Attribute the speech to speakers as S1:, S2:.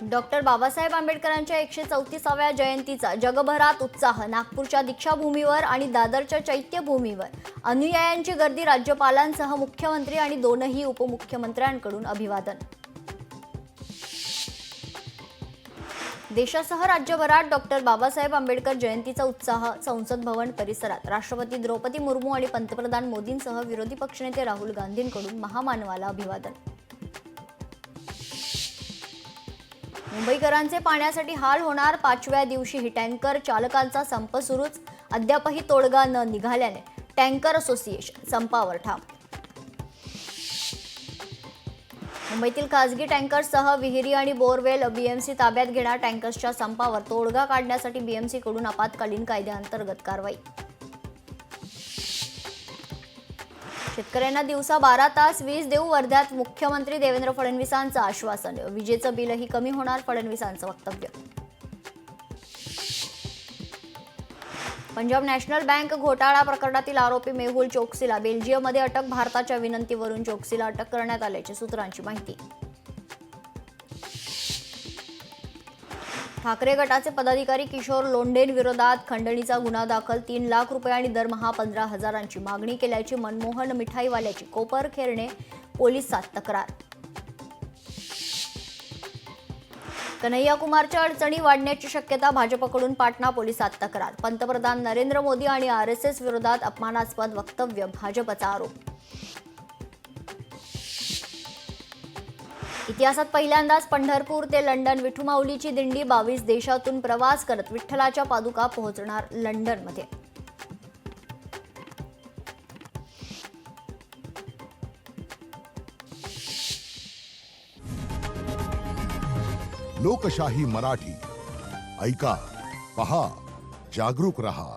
S1: Doctor Babasaheb आंबेडकरांच्या 134व्या जयंतीचा जगभरात उत्साह। नागपूरच्या दीक्षाभूमीवर आणि दादरच्या चैत्यभूमीवर अनुयायांची गर्दी। राज्यपालांसह मुख्यमंत्री आणि दोनही उपमुख्यमंत्र्यांकडून अभिवादन। देशासह राज्यभरात डॉक्टर बाबासाहेब आंबेडकर जयंतीचा उत्साह। संसद भवन परिसरात राष्ट्रपती द्रौपदी मुर्मू आणि पंतप्रधान मोदींसह विरोधी पक्षनेते राहुल गांधींकडून महामानवाला अभिवादन। मुंबईकरांचे पाण्यासाठी हाल होणार। 5व्या दिवशीही टँकर चालकांचा संप सुरूच। अद्यापही तोडगा न निघाल्याने टँकर असोसिएशन संपावर ठाम। मुंबईतील खासगी टँकर्ससह विहिरी आणि बोरवेल बीएमसी ताब्यात घेणार। टँकर्सच्या संपावर तोडगा काढण्यासाठी बीएमसीकडून आपत्कालीन कायद्याअंतर्गत कारवाई। शेतकऱ्यांना दिवसा 12 तास वीज देऊ। वर्ध्यात मुख्यमंत्री देवेंद्र फडणवीसांचं आश्वासन। विजेचं बिलही कमी होणार, फडणवीसांचं वक्तव्य। पंजाब नॅशनल बँक घोटाळा प्रकरणातील आरोपी मेहुल चोक्सीला बेल्जियममध्ये अटक। भारताच्या विनंतीवरून चोक्सीला अटक करण्यात आल्याची सूत्रांची माहिती। ठाकरे गटाचे पदाधिकारी किशोर लोंढेंविरोधात खंडणीचा गुन्हा दाखल। 3 लाख रुपये आणि दरमहा 15,000ची मागणी केल्याची मनमोहन मिठाईवाल्याची कोपरखेरणे पोलिसात तक्रार। कन्हैया कुमारच्या अडचणी वाढण्याची शक्यता। भाजपकडून पाटणा पोलिसात तक्रार। पंतप्रधान नरेंद्र मोदी आणि आरएसएस विरोधात अपमानास्पद वक्तव्य, भाजपचा आरोप। इतिहासात पहिल्यांदाच पंढरपूर ते लंडन विठुमाऊलीची दिंडी। 22 देशातून प्रवास करत विठ्ठलाच्या पादुका पोहोचणार लंडनमध्ये।
S2: लोकशाही मराठी ऐका, पहा, जागरूक रहा।